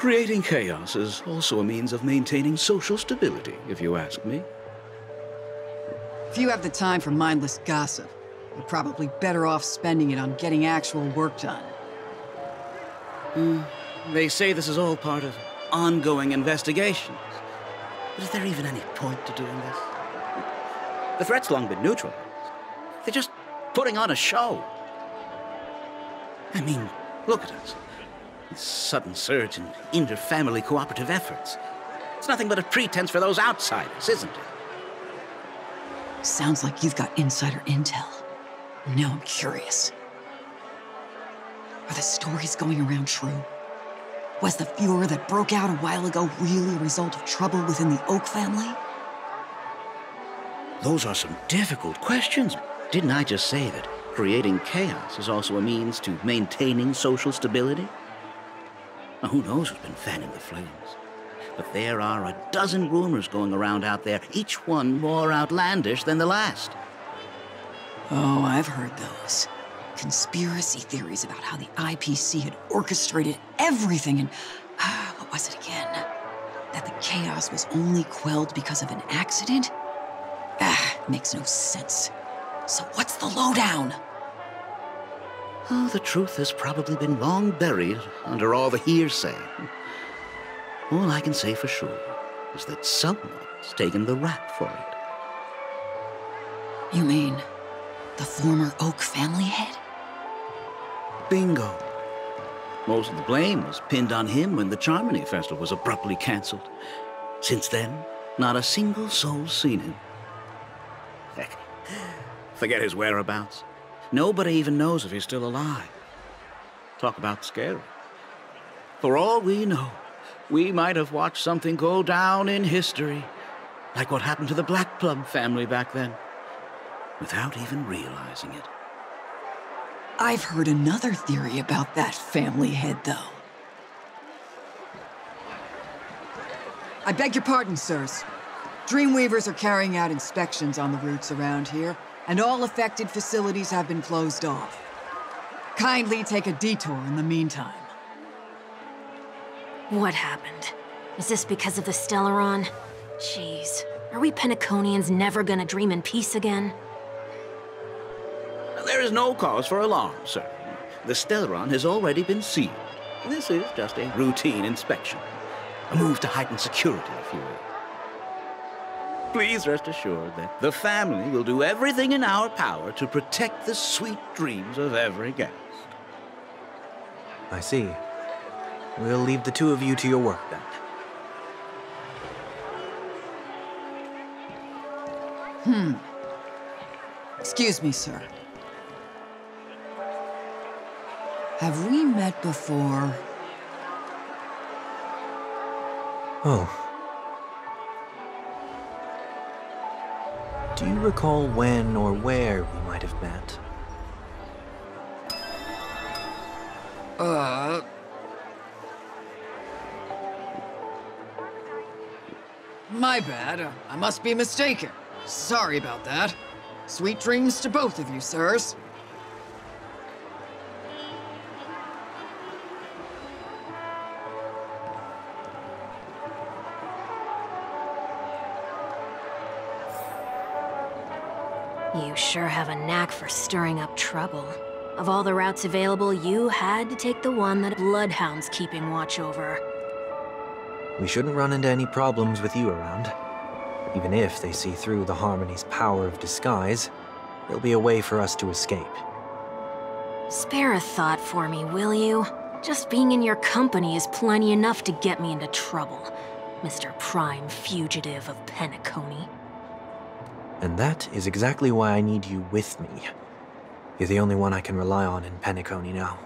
Creating chaos is also a means of maintaining social stability, if you ask me. If you have the time for mindless gossip, you're probably better off spending it on getting actual work done. They say this is all part of ongoing investigations. But is there even any point to doing this? The threat's long been neutralized. They're just putting on a show. I mean, look at us. This sudden surge in inter-family cooperative efforts. It's nothing but a pretense for those outsiders, isn't it? Sounds like you've got insider intel. Now I'm curious. Are the stories going around true? Was the furor that broke out a while ago really a result of trouble within the Oak family? Those are some difficult questions. Didn't I just say that creating chaos is also a means to maintaining social stability? Now, who knows who's been fanning the flames? But there are a dozen rumors going around out there, each one more outlandish than the last. Oh, I've heard those. Conspiracy theories about how the IPC had orchestrated everything and... what was it again? That the chaos was only quelled because of an accident? Makes no sense. So what's the lowdown? Oh, the truth has probably been long buried under all the hearsay. All I can say for sure is that someone's taken the rap for it. You mean the former Oak family head? Bingo. Most of the blame was pinned on him when the Charmony Festival was abruptly cancelled. Since then, not a single soul's seen him. Heck, forget his whereabouts. Nobody even knows if he's still alive. Talk about scary. For all we know, we might have watched something go down in history, like what happened to the Black Plum family back then, without even realizing it. I've heard another theory about that family head, though. I beg your pardon, sirs. Dreamweavers are carrying out inspections on the routes around here, and all affected facilities have been closed off. Kindly take a detour in the meantime. What happened? Is this because of the Stellaron? Jeez, are we Penaconians never gonna dream in peace again? There is no cause for alarm, sir. The Stellaron has already been sealed. This is just a routine inspection. A move to heighten security, if you will. Please rest assured that the family will do everything in our power to protect the sweet dreams of every guest. I see. We'll leave the two of you to your work, then. Excuse me, sir. Have we met before? Oh. Do you recall when or where we might have met? My bad. I must be mistaken. Sorry about that. Sweet dreams to both of you, sirs. You sure have a knack for stirring up trouble. Of all the routes available, you had to take the one that Bloodhound's keeping watch over. We shouldn't run into any problems with you around. Even if they see through the Harmony's power of disguise, there'll be a way for us to escape. Spare a thought for me, will you? Just being in your company is plenty enough to get me into trouble, Mr. Prime Fugitive of Penacony. And that is exactly why I need you with me. You're the only one I can rely on in Penacony now.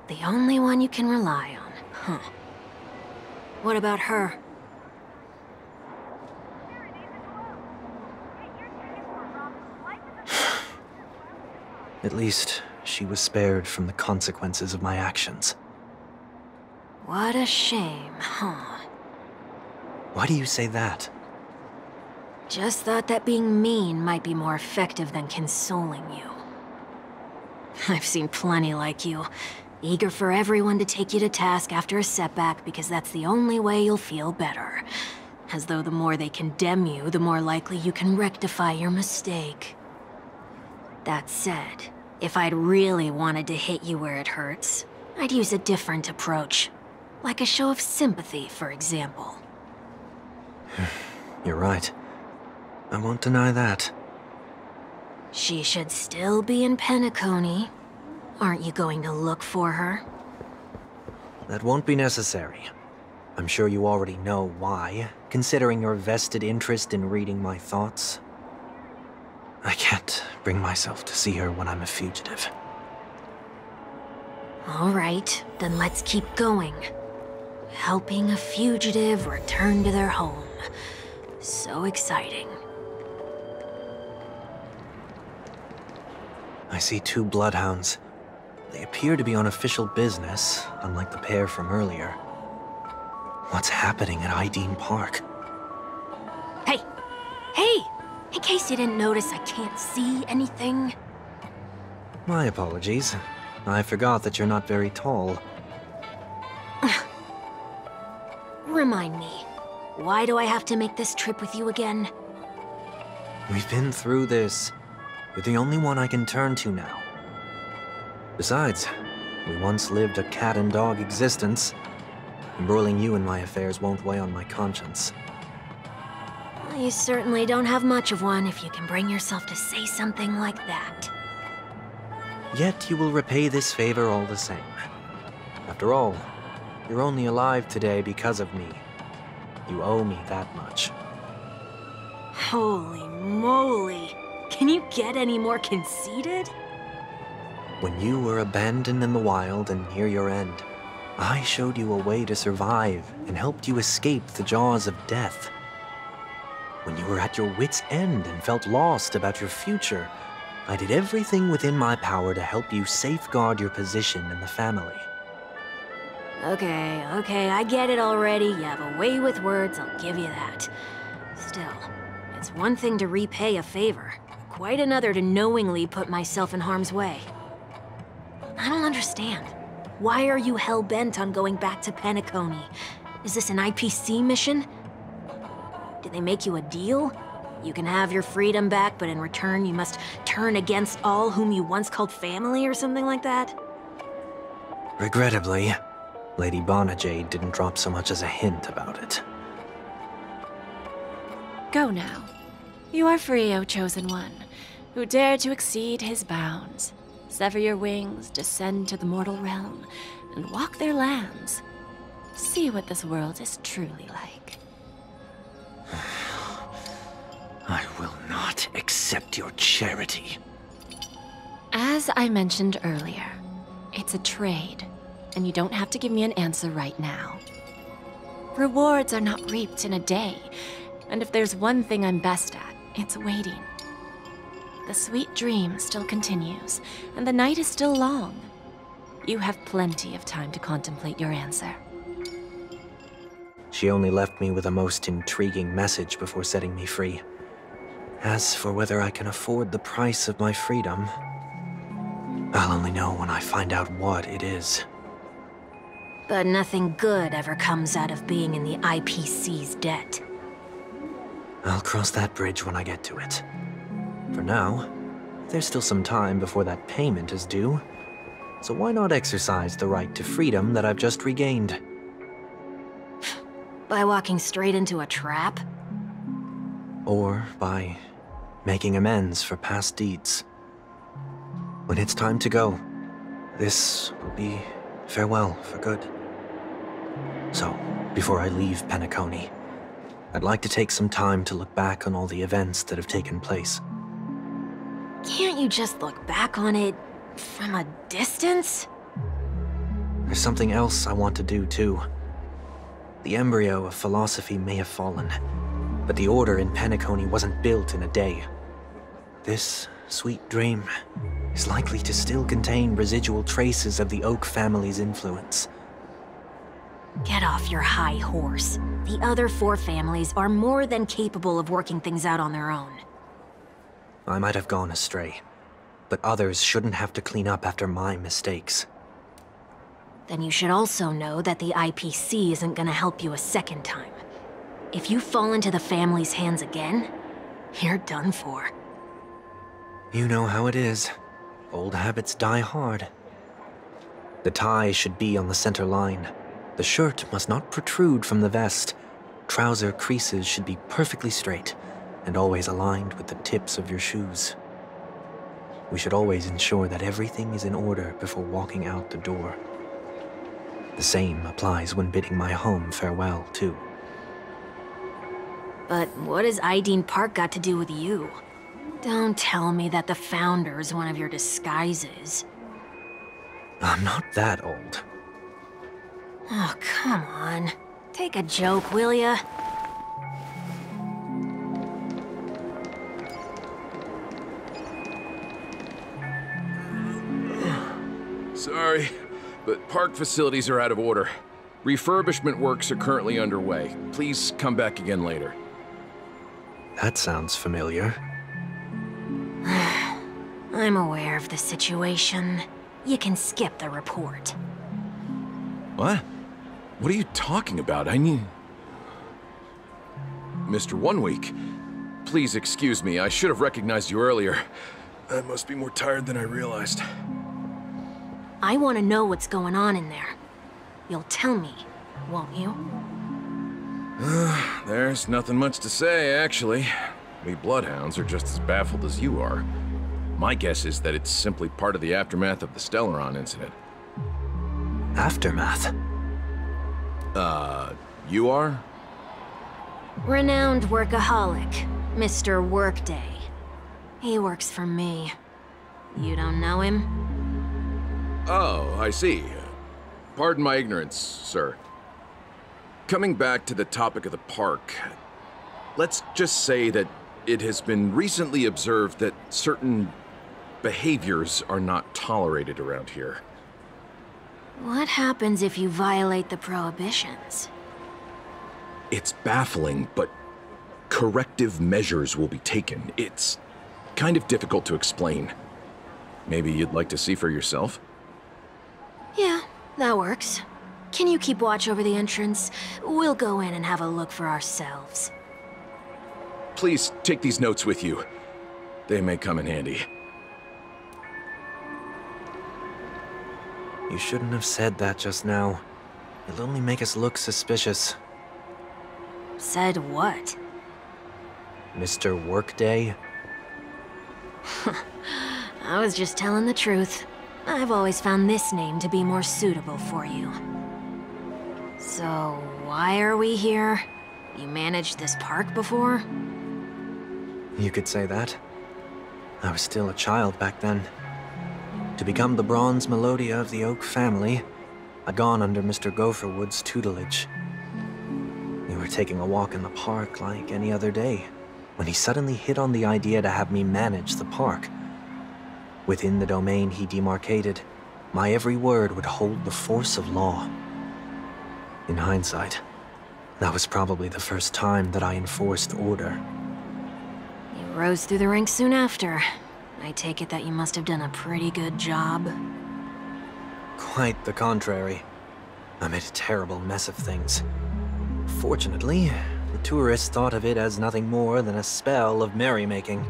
The only one you can rely on, huh? What about her? At least, she was spared from the consequences of my actions. What a shame, huh? Why do you say that? Just thought that being mean might be more effective than consoling you. I've seen plenty like you. Eager for everyone to take you to task after a setback because that's the only way you'll feel better. As though the more they condemn you, the more likely you can rectify your mistake. That said, if I'd really wanted to hit you where it hurts, I'd use a different approach. Like a show of sympathy, for example. You're right. I won't deny that. She should still be in Penacony. Aren't you going to look for her? That won't be necessary. I'm sure you already know why, considering your vested interest in reading my thoughts. I can't bring myself to see her when I'm a fugitive. All right, then let's keep going. Helping a fugitive return to their home. So exciting. I see 2 bloodhounds. They appear to be on official business, unlike the pair from earlier. What's happening at Ideen Park? Hey! Hey! In case you didn't notice, I can't see anything. My apologies. I forgot that you're not very tall. Remind me, why do I have to make this trip with you again? We've been through this. You're the only one I can turn to now. Besides, we once lived a cat-and-dog existence. Embroiling you in my affairs won't weigh on my conscience. Well, you certainly don't have much of one if you can bring yourself to say something like that. Yet you will repay this favor all the same. After all, you're only alive today because of me. You owe me that much. Holy moly! Can you get any more conceited? When you were abandoned in the wild and near your end, I showed you a way to survive and helped you escape the jaws of death. When you were at your wit's end and felt lost about your future, I did everything within my power to help you safeguard your position in the family. Okay, I get it already. You have a way with words, I'll give you that. Still, it's one thing to repay a favor, quite another to knowingly put myself in harm's way. I don't understand. Why are you hell-bent on going back to Penacony? Is this an IPC mission? Did they make you a deal? You can have your freedom back, but in return you must turn against all whom you once called family or something like that? Regrettably, Lady Bonajade didn't drop so much as a hint about it. Go now. You are free, O Chosen One, who dare to exceed his bounds. Sever your wings, descend to the mortal realm, and walk their lands. See what this world is truly like. I will not accept your charity. As I mentioned earlier, it's a trade, and you don't have to give me an answer right now. Rewards are not reaped in a day, and if there's one thing I'm best at, it's waiting. The sweet dream still continues, and the night is still long. You have plenty of time to contemplate your answer. She only left me with a most intriguing message before setting me free. As for whether I can afford the price of my freedom, I'll only know when I find out what it is. But nothing good ever comes out of being in the IPC's debt. I'll cross that bridge when I get to it. For now, there's still some time before that payment is due, so why not exercise the right to freedom that I've just regained? By walking straight into a trap? Or by making amends for past deeds. When it's time to go, this will be farewell for good. So, before I leave Penacony, I'd like to take some time to look back on all the events that have taken place. Can't you just look back on it from a distance? There's something else I want to do, too. The embryo of philosophy may have fallen, but the order in Penacony wasn't built in a day. This sweet dream is likely to still contain residual traces of the Oak family's influence. Get off your high horse. The other 4 families are more than capable of working things out on their own. I might have gone astray, but others shouldn't have to clean up after my mistakes. then you should also know that the IPC isn't gonna help you a second time. If you fall into the family's hands again, you're done for. You know how it is. Old habits die hard. The tie should be on the center line. The shirt must not protrude from the vest. Trouser creases should be perfectly straight and always aligned with the tips of your shoes. We should always ensure that everything is in order before walking out the door. The same applies when bidding my home farewell, too. But what has Ideen Park got to do with you? Don't tell me that the Founder's one of your disguises. I'm not that old. Oh, come on. Take a joke, will ya? Sorry, but park facilities are out of order. Refurbishment works are currently underway. Please come back again later. That sounds familiar. I'm aware of the situation. You can skip the report. What? What are you talking about? I mean... Mr. One Week, please excuse me. I should have recognized you earlier. I must be more tired than I realized. I want to know what's going on in there. You'll tell me, won't you? There's nothing much to say, actually. We Bloodhounds are just as baffled as you are. My guess is that it's simply part of the aftermath of the Stellaron incident. Aftermath? You are? Renowned workaholic, Mr. Workday. He works for me. You don't know him? Oh, I see. Pardon my ignorance, sir. Coming back to the topic of the park, let's just say that it has been recently observed that certain behaviors are not tolerated around here. What happens if you violate the prohibitions? It's baffling, but corrective measures will be taken. It's kind of difficult to explain. Maybe you'd like to see for yourself? Yeah, that works. Can you keep watch over the entrance? We'll go in and have a look for ourselves. Please take these notes with you. They may come in handy. You shouldn't have said that just now. It'll only make us look suspicious. Said what? Mr. Workday? I was just telling the truth. I've always found this name to be more suitable for you. So, why are we here? You managed this park before? You could say that. I was still a child back then. To become the bronze Melodia of the Oak family, I'd gone under Mr. Gopherwood's tutelage. We were taking a walk in the park like any other day, when he suddenly hit on the idea to have me manage the park. Within the domain he demarcated, my every word would hold the force of law. In hindsight, that was probably the first time that I enforced order. You rose through the ranks soon after. I take it that you must have done a pretty good job. Quite the contrary. I made a terrible mess of things. Fortunately, the tourists thought of it as nothing more than a spell of merrymaking.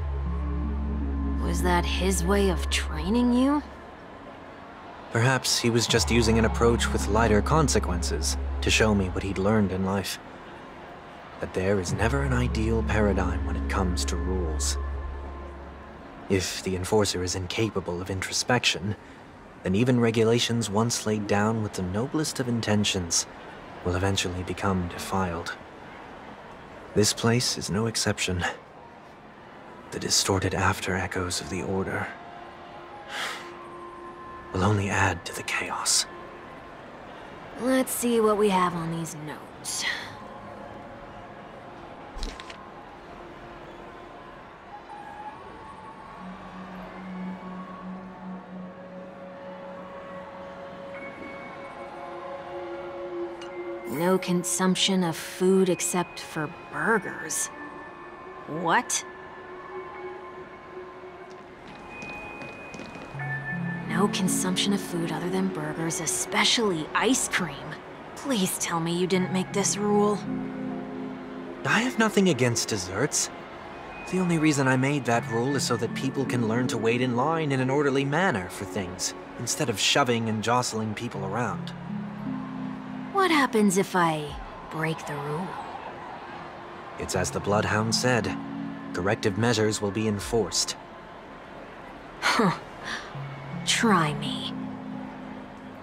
Was that his way of training you? Perhaps he was just using an approach with lighter consequences to show me what he'd learned in life. That there is never an ideal paradigm when it comes to rules. If the enforcer is incapable of introspection, then even regulations once laid down with the noblest of intentions will eventually become defiled. This place is no exception. The distorted after-echoes of the Order will only add to the chaos. Let's see what we have on these notes. No consumption of food except for burgers. What? No consumption of food other than burgers, especially ice cream. Please tell me you didn't make this rule. I have nothing against desserts. The only reason I made that rule is so that people can learn to wait in line in an orderly manner for things, instead of shoving and jostling people around. What happens if I break the rule? It's as the Bloodhound said. Corrective measures will be enforced. Huh. Try me.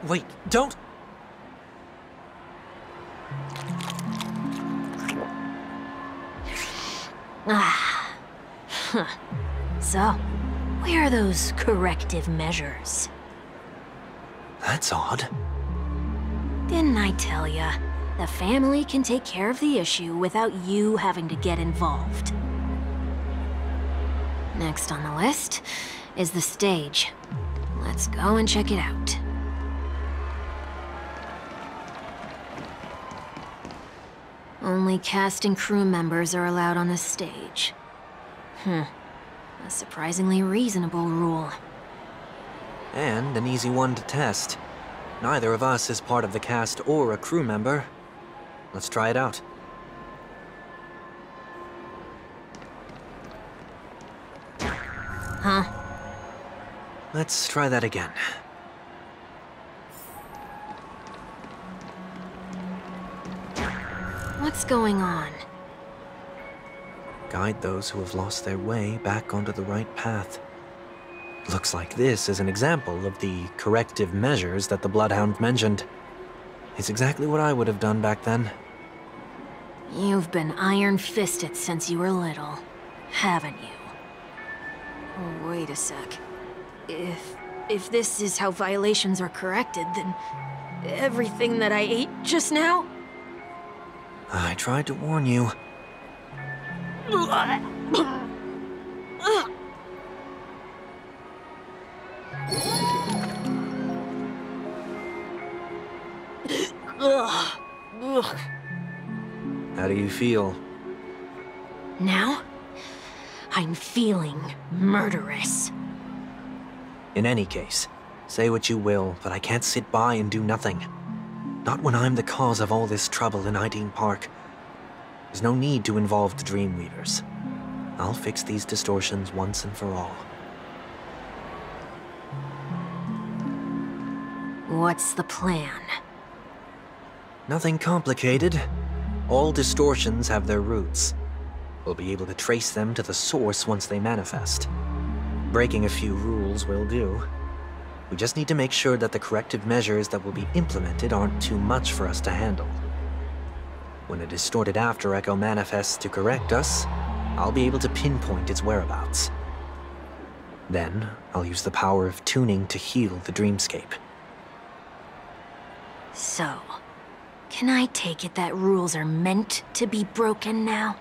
Wait, don't! Ah. Huh. So, where are those corrective measures? That's odd. Didn't I tell ya? The family can take care of the issue without you having to get involved. Next on the list is the stage. Let's go and check it out. Only cast and crew members are allowed on the stage. A surprisingly reasonable rule. And an easy one to test. Neither of us is part of the cast or a crew member. Let's try it out. Huh? Let's try that again. What's going on? Guide those who have lost their way back onto the right path. Looks like this is an example of the corrective measures that the Bloodhound mentioned. It's exactly what I would have done back then. You've been iron-fisted since you were little, haven't you? Oh, wait a sec. If this is how violations are corrected, then everything that I ate just now? I tried to warn you. How do you feel? Now? I'm feeling murderous. In any case, say what you will, but I can't sit by and do nothing. Not when I'm the cause of all this trouble in Ideen Park. There's no need to involve the Dreamweavers. I'll fix these distortions once and for all. What's the plan? Nothing complicated. All distortions have their roots. We'll be able to trace them to the source once they manifest. Breaking a few rules will do. We just need to make sure that the corrective measures that will be implemented aren't too much for us to handle. When a distorted after echo manifests to correct us, I'll be able to pinpoint its whereabouts. Then, I'll use the power of tuning to heal the dreamscape. So, can I take it that rules are meant to be broken now?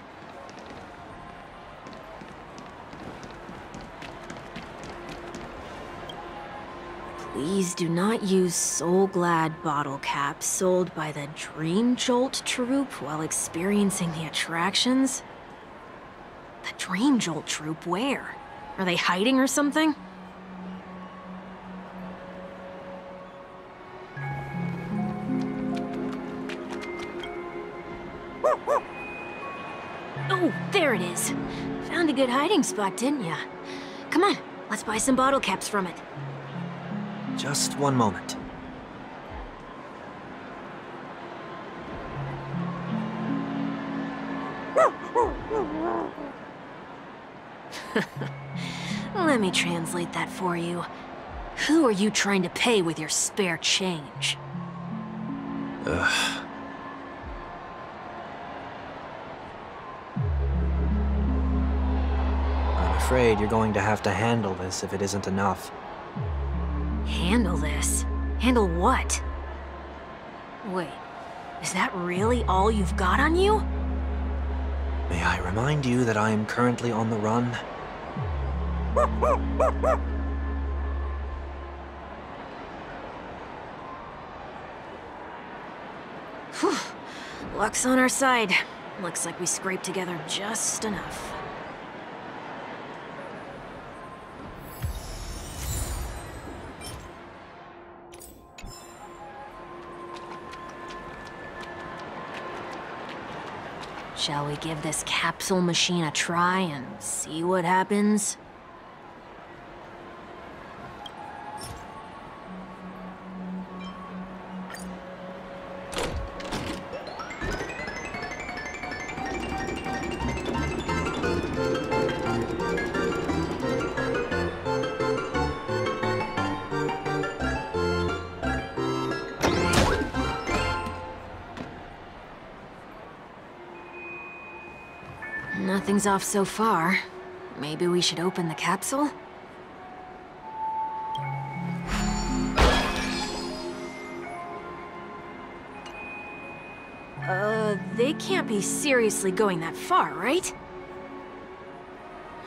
Please do not use Soul Glad bottle caps sold by the Dream Jolt troupe while experiencing the attractions. The Dream Jolt troupe, where? Are they hiding or something? Oh, there it is. Found a good hiding spot, didn't ya? Come on, let's buy some bottle caps from it. Just one moment. Let me translate that for you. Who are you trying to pay with your spare change? Ugh. I'm afraid you're going to have to handle this if it isn't enough. Handle this? Handle what? Wait, is that really all you've got on you? May I remind you that I am currently on the run? Whew. Luck's on our side. Looks like we scraped together just enough. Shall we give this capsule machine a try and see what happens? Nothing's off so far. Maybe we should open the capsule? They can't be seriously going that far, right?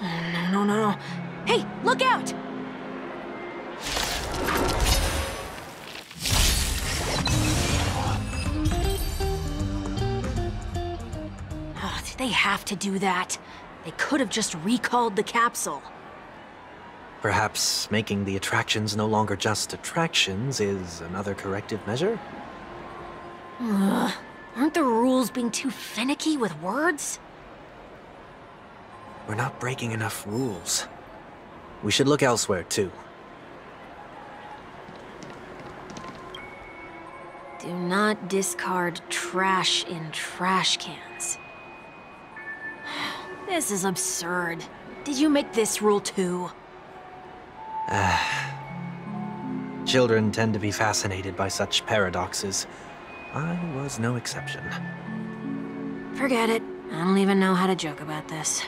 No. Hey, look out! Did they have to do that? They could have just recalled the capsule. Perhaps making the attractions no longer just attractions is another corrective measure? Aren't the rules being too finicky with words? We're not breaking enough rules. We should look elsewhere, too. Do not discard trash in trash cans. This is absurd. Did you make this rule too? Children tend to be fascinated by such paradoxes. I was no exception. Forget it. I don't even know how to joke about this.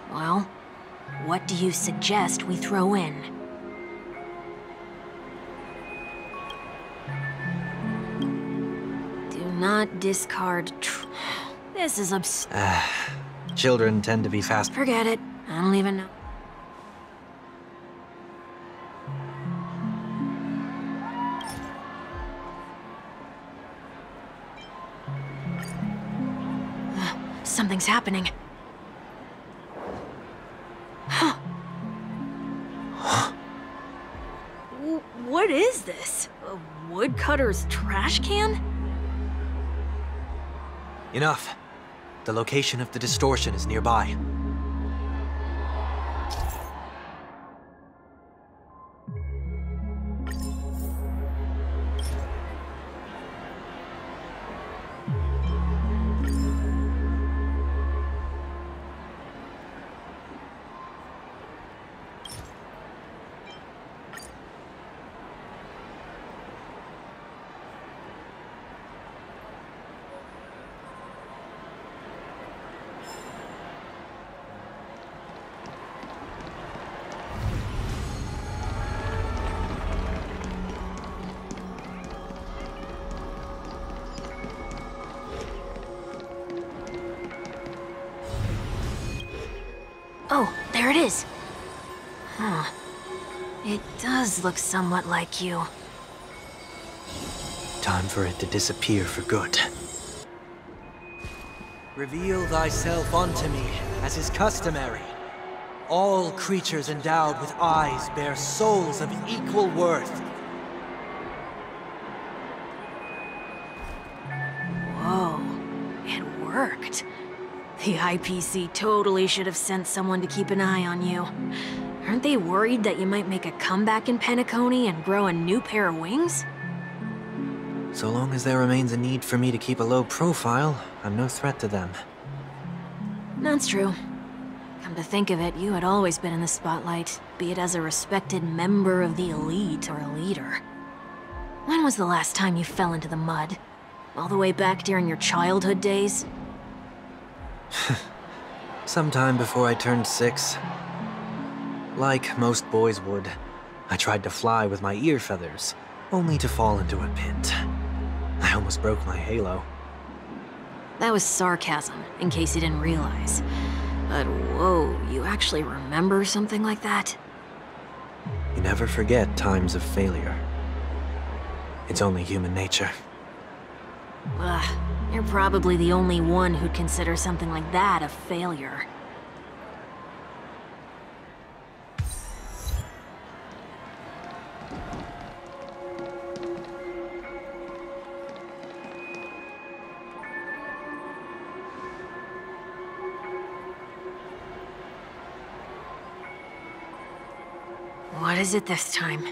Well, what do you suggest we throw in? Do not discard This is absurd. Children tend to be Forget it. I don't even know. Something's happening. What is this? A woodcutter's trash can? Enough. The location of the distortion is nearby. Oh, there it is. Huh. It does look somewhat like you. Time for it to disappear for good. Reveal thyself unto me, as is customary. All creatures endowed with eyes bear souls of equal worth. Whoa, it worked. The IPC totally should have sent someone to keep an eye on you. Aren't they worried that you might make a comeback in Penacony and grow a new pair of wings? So long as there remains a need for me to keep a low profile, I'm no threat to them. That's true. Come to think of it, you had always been in the spotlight, be it as a respected member of the elite or a leader. When was the last time you fell into the mud? All the way back during your childhood days? Sometime before I turned 6. Like most boys would, I tried to fly with my ear feathers, only to fall into a pit. I almost broke my halo. That was sarcasm, in case you didn't realize. But whoa, you actually remember something like that? You never forget times of failure. It's only human nature. Ugh, you're probably the only one who'd consider something like that a failure. What is it this time?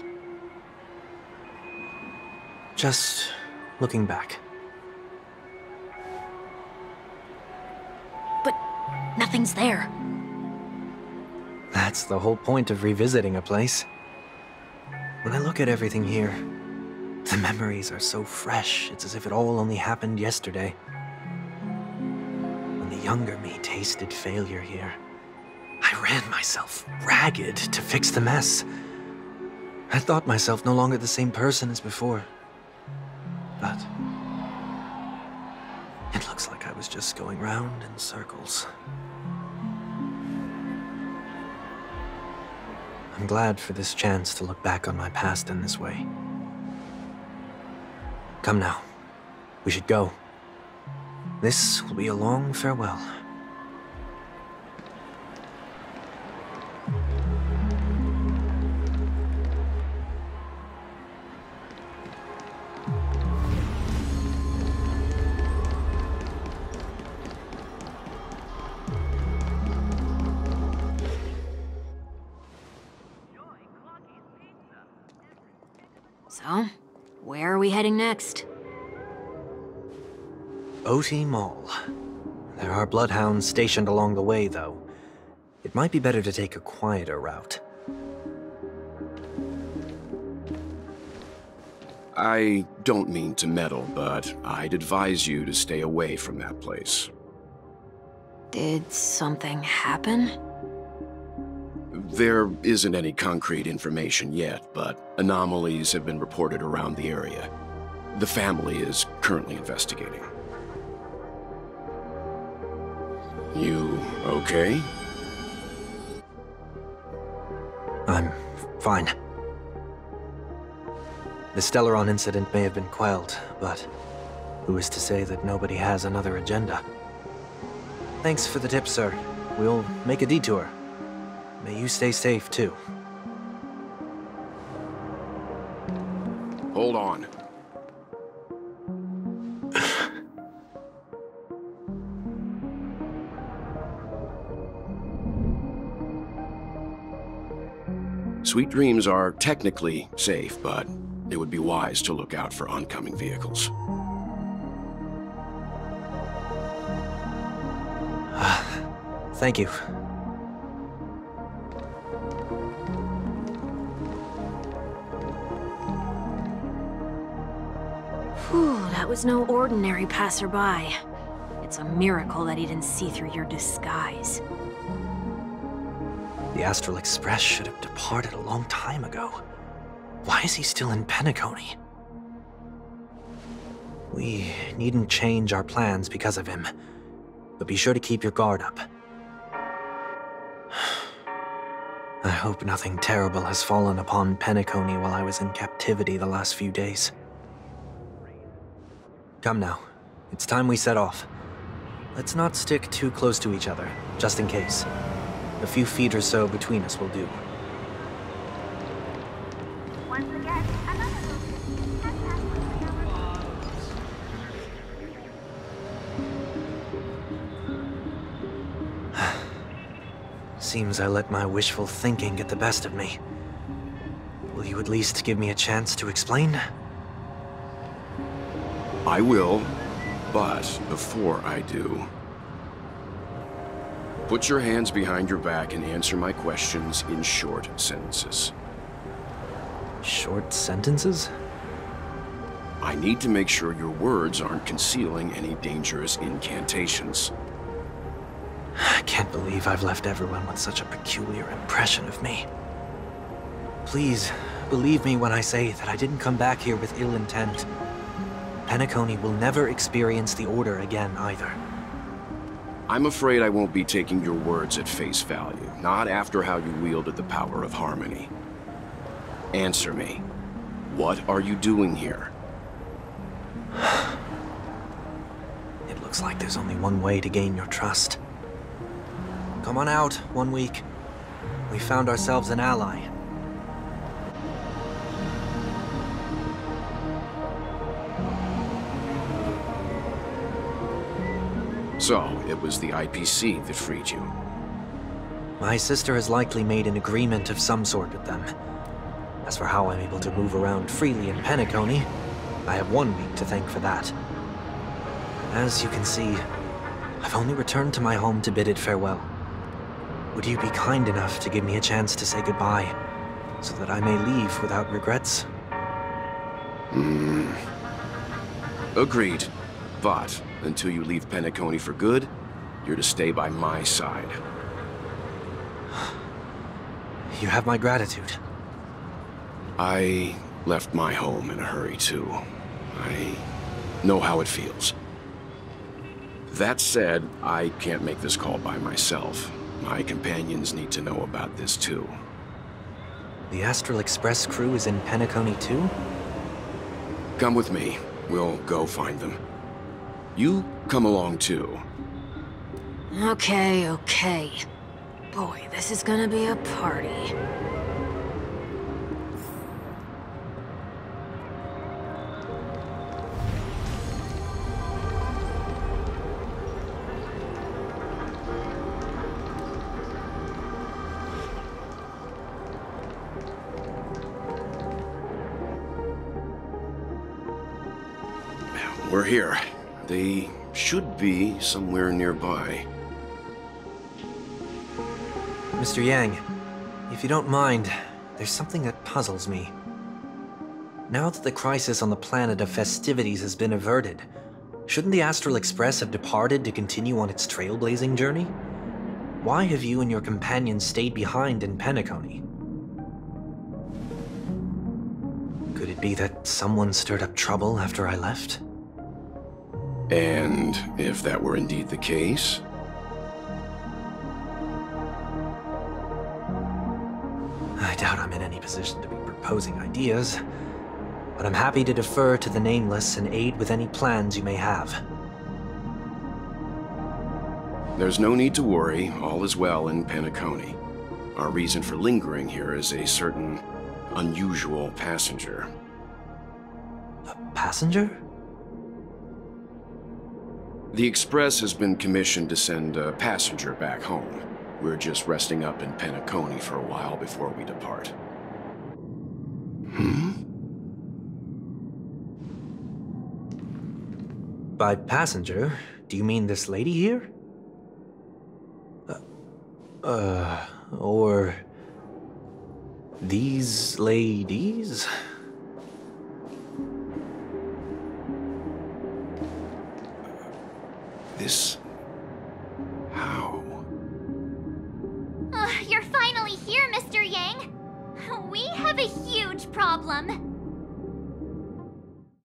Just looking back. But nothing's there. That's the whole point of revisiting a place. When I look at everything here, the memories are so fresh, it's as if it all only happened yesterday. When the younger me tasted failure here, I ran myself ragged to fix the mess. I thought myself no longer the same person as before. But it looks like I was just going round in circles. I'm glad for this chance to look back on my past in this way. Come now. We should go. This will be a long farewell. So, where are we heading next? OT Mall. There are bloodhounds stationed along the way, though. It might be better to take a quieter route. I don't mean to meddle, but I'd advise you to stay away from that place. Did something happen? There isn't any concrete information yet, but anomalies have been reported around the area. The family is currently investigating. You okay? I'm fine. The Stellaron incident may have been quelled, but who is to say that nobody has another agenda? Thanks for the tip, sir. We'll make a detour. May you stay safe, too. Hold on. Sweet Dreams are technically safe, but it would be wise to look out for oncoming vehicles. Thank you. Whew, that was no ordinary passerby. It's a miracle that he didn't see through your disguise. The Astral Express should have departed a long time ago. Why is he still in Penacony? We needn't change our plans because of him, but be sure to keep your guard up. I hope nothing terrible has fallen upon Penacony while I was in captivity the last few days. Come now, it's time we set off. Let's not stick too close to each other, just in case. A few feet or so between us will do. Once again, another Seems I let my wishful thinking get the best of me. Will you at least give me a chance to explain? I will, but before I do, put your hands behind your back and answer my questions in short sentences. Short sentences? I need to make sure your words aren't concealing any dangerous incantations. I can't believe I've left everyone with such a peculiar impression of me. Please, believe me when I say that I didn't come back here with ill intent. Penacony will never experience the Order again, either. I'm afraid I won't be taking your words at face value, not after how you wielded the power of harmony. Answer me. What are you doing here? It looks like there's only one way to gain your trust. Come on out, 1 week. We found ourselves an ally. So, it was the IPC that freed you. My sister has likely made an agreement of some sort with them. As for how I'm able to move around freely in Penacony, I have 1 week to thank for that. As you can see, I've only returned to my home to bid it farewell. Would you be kind enough to give me a chance to say goodbye, so that I may leave without regrets? Agreed. But until you leave Penacony for good, you're to stay by my side. You have my gratitude. I left my home in a hurry, too. I know how it feels. That said, I can't make this call by myself. My companions need to know about this, too. The Astral Express crew is in Penacony, too? Come with me. We'll go find them. You come along, too. Okay, okay. Boy, this is gonna be a party. We're here. They should be somewhere nearby. Mr. Yang, if you don't mind, there's something that puzzles me. Now that the crisis on the planet of festivities has been averted, shouldn't the Astral Express have departed to continue on its trailblazing journey? Why have you and your companions stayed behind in Penacony? Could it be that someone stirred up trouble after I left? And if that were indeed the case? I doubt I'm in any position to be proposing ideas, but I'm happy to defer to the Nameless and aid with any plans you may have. There's no need to worry. All is well in Penacony. Our reason for lingering here is a certain unusual passenger. A passenger? The Express has been commissioned to send a passenger back home. We're just resting up in Penacony for a while before we depart. By passenger, do you mean this lady here? Or these ladies? This... how? You're finally here, Mr. Yang. We have a huge problem.